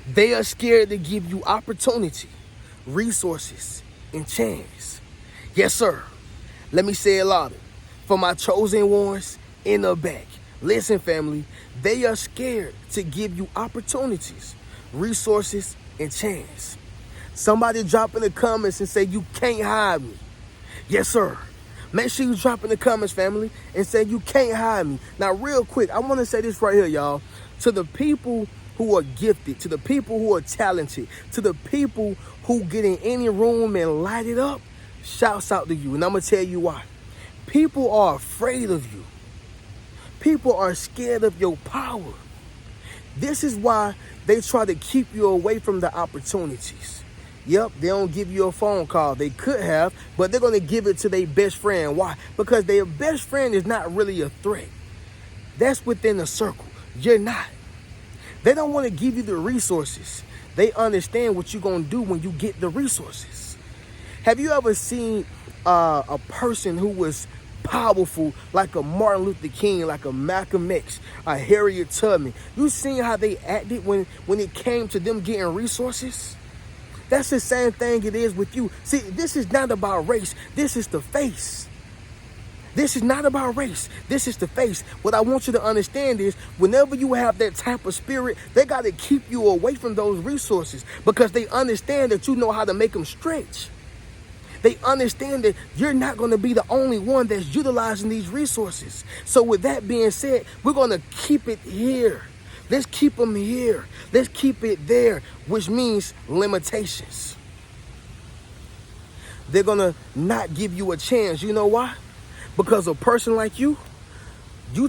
They are scared to give you opportunity, resources, and chance. Yes, sir. Let me say it louder. For my chosen ones in the back. Listen, family, they are scared to give you opportunities, resources, and chance. Somebody drop in the comments and say, you can't hide me. Yes, sir. Make sure you drop in the comments, family, and say, you can't hide me. Now, real quick, I want to say this right here, y'all. To the people who are gifted, to the people who are talented, to the people who get in any room and light it up, shouts out to you. And I'm going to tell you why. People are afraid of you. People are scared of your power. This is why they try to keep you away from the opportunities. Yep, they don't give you a phone call. They could have, but they're going to give it to their best friend. Why? Because their best friend is not really a threat. That's within the circle. You're not. They don't want to give you the resources. They understand what you're going to do when you get the resources. Have you ever seen a person who was powerful, like a Martin Luther King, like a Malcolm X, a Harriet Tubman? You seen how they acted when it came to them getting resources? That's the same thing it is with you. See, this is not about race. This is the face. This is not about race. This is the face. What I want you to understand is whenever you have that type of spirit, they got to keep you away from those resources because they understand that you know how to make them stretch. They understand that you're not going to be the only one that's utilizing these resources. So with that being said, we're going to keep it here. Let's keep them here. Let's keep it there, which means limitations. They're going to not give you a chance. You know why? Because a person like you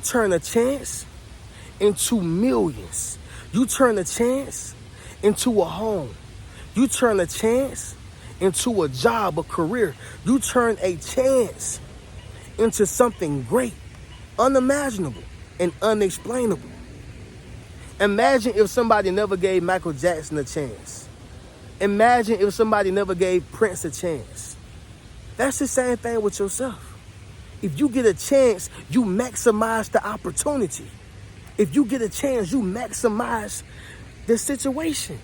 turn a chance into millions. You turn a chance into a home. You turn a chance into a job, a career. You turn a chance into something great, unimaginable, and unexplainable. Imagine if somebody never gave Michael Jackson a chance. Imagine if somebody never gave Prince a chance. That's the same thing with yourself. If you get a chance, you maximize the opportunity. If you get a chance, you maximize the situation.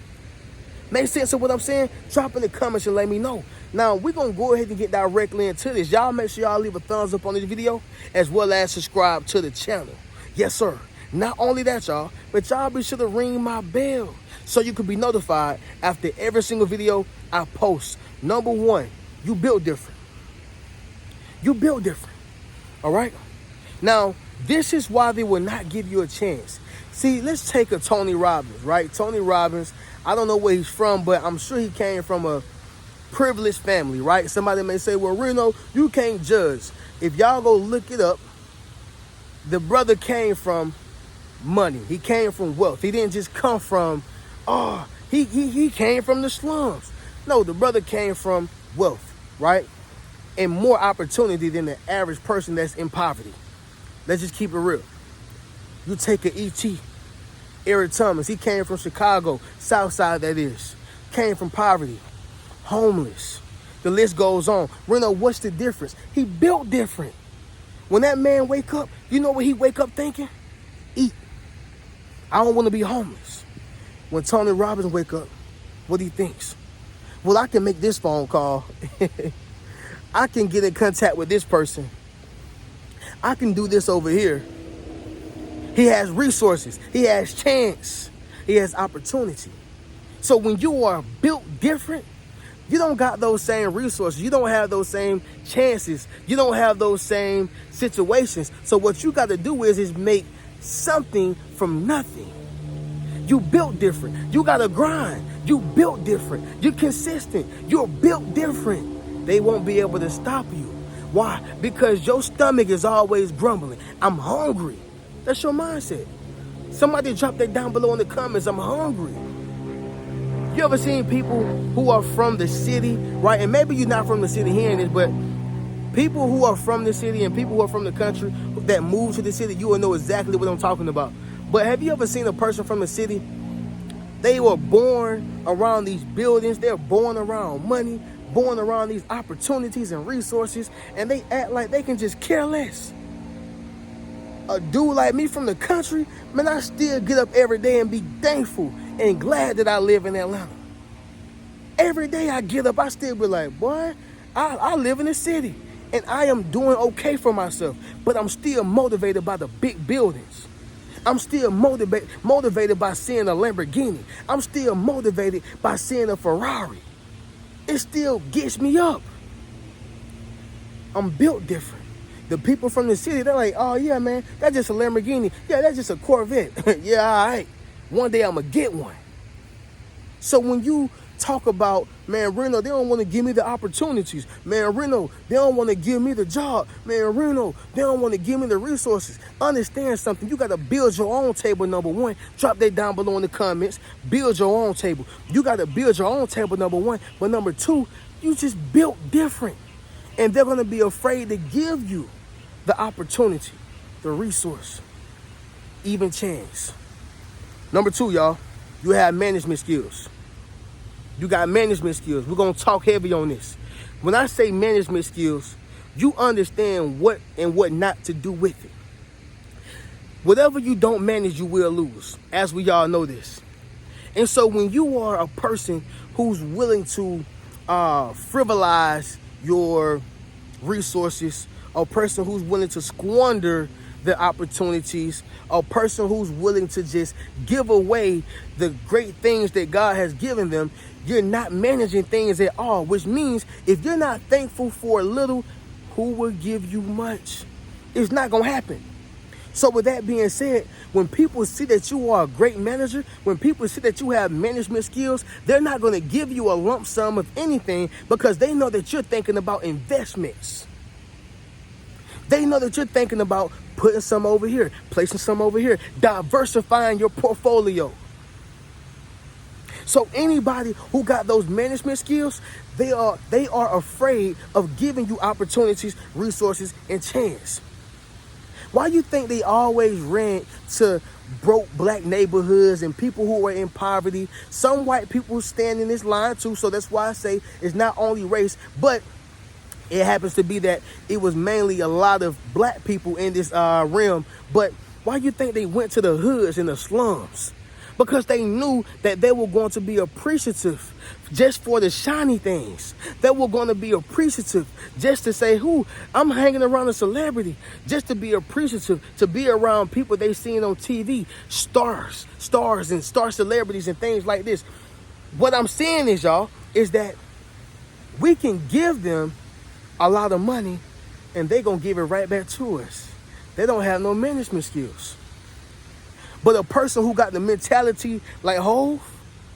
Make sense of what I'm saying? Drop in the comments and let me know. Now, we're going to go ahead and get directly into this. Y'all make sure y'all leave a thumbs up on this video as well as subscribe to the channel. Yes, sir. Not only that, y'all, but y'all be sure to ring my bell so you can be notified after every single video I post. Number one, you built different. You built different. All right? Now, this is why they will not give you a chance. See, let's take a Tony Robbins, right? Tony Robbins, I don't know where he's from, but I'm sure he came from a privileged family, right? Somebody may say, well, Reno, you can't judge. If y'all go look it up, the brother came from money. He came from wealth. He didn't just come from, he came from the slums. No, the brother came from wealth, right? And more opportunity than the average person that's in poverty. Let's just keep it real. You take an E.T., Eric Thomas. He came from Chicago, South Side that is. Came from poverty, homeless. The list goes on. Reno, what's the difference? He built different. When that man wake up, you know what he wake up thinking? Eat. I don't want to be homeless. When Tony Robbins wake up, what he thinks? Well, I can make this phone call. I can get in contact with this person. I can do this over here. He has resources. He has chance. He has opportunity. So when you are built different, you don't got those same resources. You don't have those same chances. You don't have those same situations. So what you got to do is make something from nothing. You built different. You got to grind. You built different. You're consistent. You're built different. They won't be able to stop you. Why? Because your stomach is always grumbling. I'm hungry. That's your mindset. Somebody drop that down below in the comments. I'm hungry. You ever seen people who are from the city, right? And maybe you're not from the city hearing this, but people who are from the city and people who are from the country that move to the city, you will know exactly what I'm talking about. But have you ever seen a person from the city? They were born around these buildings. They're born around money, born around these opportunities and resources, and they act like they can just care less. A dude like me from the country, man, I still get up every day and be thankful and glad that I live in Atlanta. Every day I get up, I still be like, boy, I live in the city and I am doing okay for myself, but I'm still motivated by the big buildings. I'm still motivated by seeing a Lamborghini. I'm still motivated by seeing a Ferrari. It still gets me up. I'm built different. The people from the city, they're like, oh yeah, man, that's just a Lamborghini. Yeah, that's just a Corvette. Yeah, all right. One day I'm going to get one. So when you talk about, man, Reno, they don't want to give me the opportunities. Man, Reno, they don't want to give me the job. Man, Reno, they don't want to give me the resources. Understand something. You got to build your own table, number one. Drop that down below in the comments. Build your own table. You got to build your own table, number one. But number two, you just built different. And they're going to be afraid to give you the opportunity, the resource, even chance. Number two, y'all, you have management skills. You got management skills. We're going to talk heavy on this. When I say management skills, you understand what and what not to do with it. Whatever you don't manage, you will lose, as we all know this. And so when you are a person who's willing to frivolize your resources, a person who's willing to squander the opportunities, a person who's willing to just give away the great things that God has given them, you're not managing things at all, which means if you're not thankful for a little, who will give you much? It's not going to happen. So with that being said, when people see that you are a great manager, when people see that you have management skills, they're not going to give you a lump sum of anything because they know that you're thinking about investments. They know that you're thinking about putting some over here, placing some over here, diversifying your portfolio. So anybody who got those management skills, they are afraid of giving you opportunities, resources, and chance. Why you think they always rent to broke black neighborhoods and people who are in poverty? Some white people stand in this line too, so that's why I say it's not only race, but it happens to be that it was mainly a lot of black people in this realm. But why you think they went to the hoods and the slums? Because they knew that they were going to be appreciative just for the shiny things. They were going to be appreciative just to say, I'm hanging around a celebrity. Just to be appreciative, to be around people they seen on TV, stars and star celebrities and things like this. What I'm saying is, y'all, is that we can give them a lot of money and they're going to give it right back to us. They don't have no management skills. But a person who got the mentality like Hov,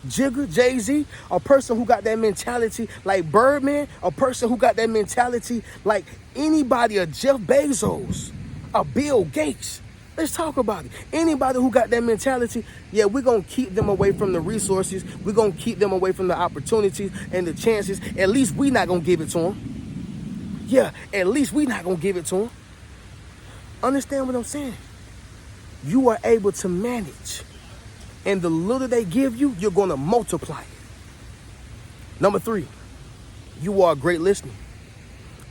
Jigga, Jay-Z, a person who got that mentality like Birdman, a person who got that mentality like anybody, a Jeff Bezos, a Bill Gates. Let's talk about it. Anybody who got that mentality, yeah, we're going to keep them away from the resources. We're going to keep them away from the opportunities and the chances. At least we're not going to give it to them. Yeah, at least we're not going to give it to them. Understand what I'm saying? You are able to manage. And the little they give you, you're going to multiply it. Number 3, you are a great listener.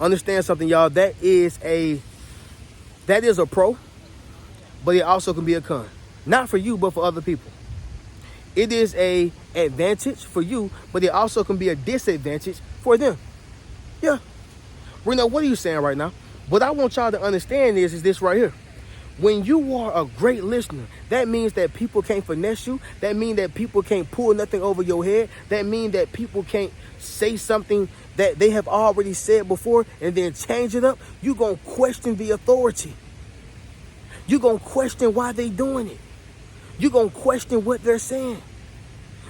Understand something, y'all. That is a pro, but it also can be a con. Not for you, but for other people. It is a advantage for you, but it also can be a disadvantage for them. Yeah. Reno, what are you saying right now? What I want y'all to understand is this right here. When you are a great listener, that means that people can't finesse you. That means that people can't pull nothing over your head. That means that people can't say something that they have already said before and then change it up. You're going to question the authority. You're going to question why they doing it. You're going to question what they're saying.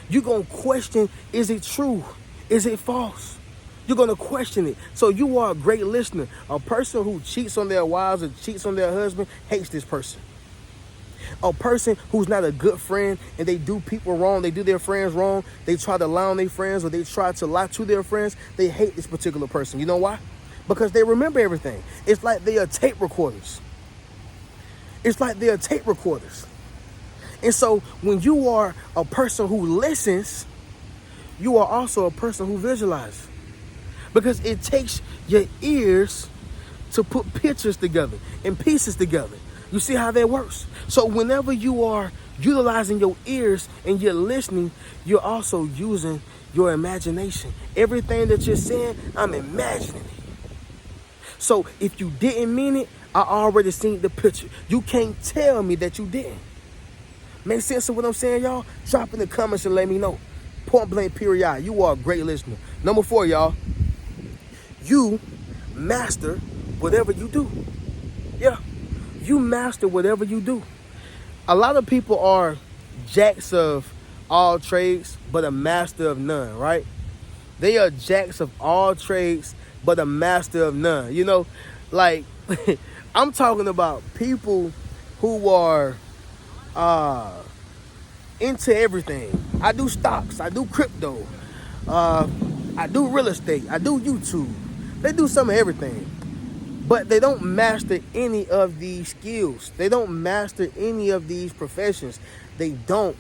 You're going to question, is it true? Is it false? You're going to question it. So you are a great listener. A person who cheats on their wives or cheats on their husband hates this person. A person who's not a good friend and they do people wrong, they do their friends wrong, they try to lie on their friends or they try to lie to their friends, they hate this particular person. You know why? Because they remember everything. It's like they are tape recorders. It's like they are tape recorders. And so when you are a person who listens, you are also a person who visualizes. Because it takes your ears to put pictures together and pieces together. You see how that works? So whenever you are utilizing your ears and you're listening, you're also using your imagination. Everything that you're saying, I'm imagining it. So if you didn't mean it, I already seen the picture. You can't tell me that you didn't. Make sense of what I'm saying, y'all? Drop in the comments and let me know. Point blank period. You are a great listener. Number 4, y'all. You master whatever you do. Yeah. You master whatever you do. A lot of people are jacks of all trades, but a master of none, right? They are jacks of all trades, but a master of none. You know, like, I'm talking about people who are into everything. I do stocks. I do crypto. I do real estate. I do YouTube. They do some of everything. But they don't master any of these skills. They don't master any of these professions. They don't.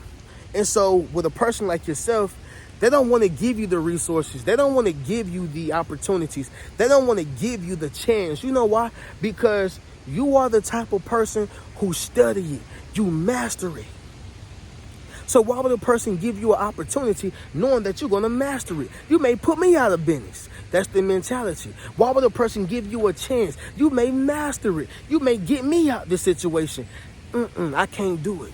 And so with a person like yourself, they don't want to give you the resources. They don't want to give you the opportunities. They don't want to give you the chance. You know why? Because you are the type of person who study it. You master it. So why would a person give you an opportunity knowing that you're going to master it? You may put me out of business. That's the mentality. Why would a person give you a chance? You may master it. You may get me out of this situation. I can't do it.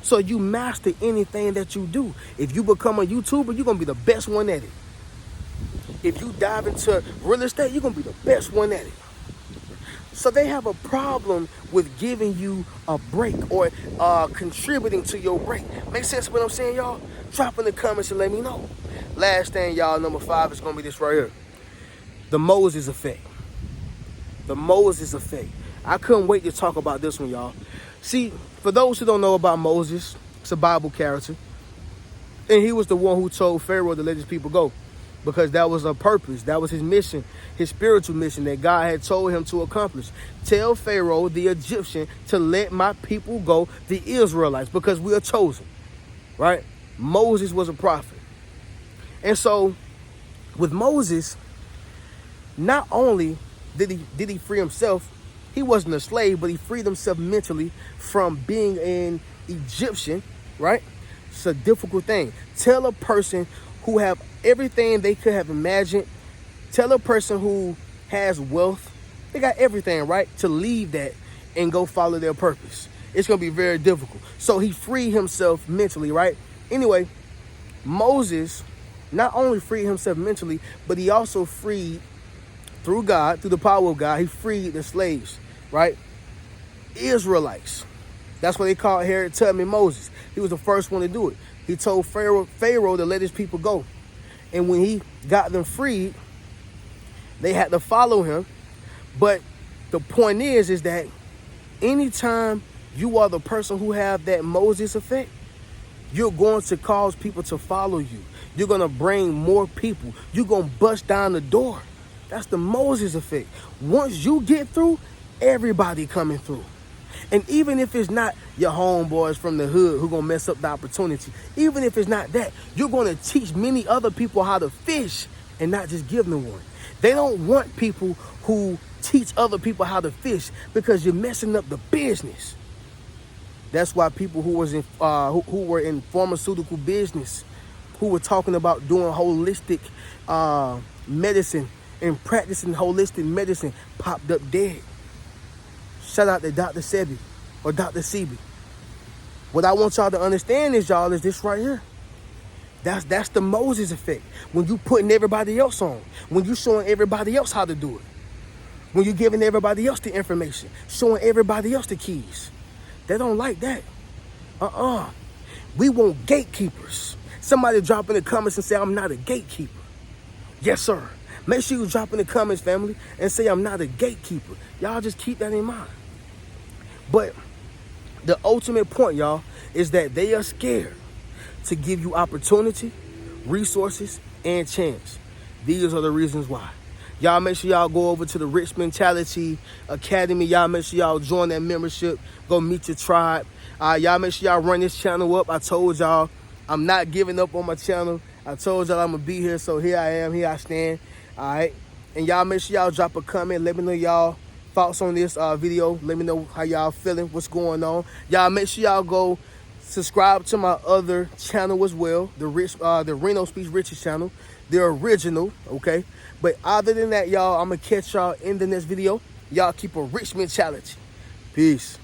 So you master anything that you do. If you become a YouTuber, you're going to be the best one at it. If you dive into real estate, you're going to be the best one at it. So they have a problem with giving you a break or contributing to your break. Make sense what I'm saying, y'all? Drop in the comments and let me know. Last thing, y'all, number 5 is going to be this right here. The Moses effect. The Moses effect. I couldn't wait to talk about this one, y'all. See, for those who don't know about Moses, it's a Bible character. And he was the one who told Pharaoh to let his people go. Because that was a purpose. That was his mission, his spiritual mission that God had told him to accomplish. Tell Pharaoh, the Egyptian, to let my people go, the Israelites, because we are chosen. Right? Moses was a prophet. And so, with Moses, not only did he free himself, he wasn't a slave, but he freed himself mentally from being an Egyptian, right? It's a difficult thing. Tell a person who have everything they could have imagined, tell a person who has wealth, they got everything, right, to leave that and go follow their purpose. It's going to be very difficult. So he freed himself mentally, right? Anyway, Moses not only freed himself mentally, but he also freed, through God, through the power of God, he freed the slaves, right? Israelites. That's what they called Harriet Tubman Moses. He was the first one to do it. He told Pharaoh to let his people go. And when he got them freed, they had to follow him. But the point is that anytime you are the person who have that Moses effect, you're going to cause people to follow you. You're going to bring more people. You're going to bust down the door. That's the Moses effect. Once you get through, everybody coming through. And even if it's not your homeboys from the hood who going to mess up the opportunity, even if it's not that, you're going to teach many other people how to fish and not just give them one. They don't want people who teach other people how to fish because you're messing up the business. That's why people who were in pharmaceutical business, who were talking about doing holistic medicine and practicing holistic medicine, popped up dead. Shout out to Dr. Sebi or Dr. Sebi. What I want y'all to understand is this right here. That's the Moses effect. When you putting everybody else on, when you showing everybody else how to do it, when you giving everybody else the information, showing everybody else the keys. They don't like that. We want gatekeepers. Somebody drop in the comments and say, I'm not a gatekeeper. Yes, sir. Make sure you drop in the comments, family, and say, I'm not a gatekeeper. Y'all just keep that in mind. But the ultimate point, y'all, is that they are scared to give you opportunity, resources, and chance. These are the reasons why. Y'all make sure y'all go over to the Rich Mentality Academy. Y'all make sure y'all join that membership. Go meet your tribe. Y'all make sure y'all run this channel up. I told y'all I'm not giving up on my channel. I told y'all I'm going to be here, so here I am. Here I stand. All right? And y'all make sure y'all drop a comment. Let me know y'all thoughts on this video. Let me know how y'all feeling, what's going on. Y'all make sure y'all go subscribe to my other channel as well, the Reno Speaks Riches channel, the original, okay? But other than that, y'all, I'm gonna catch y'all in the next video. Y'all keep a rich mentality. Peace.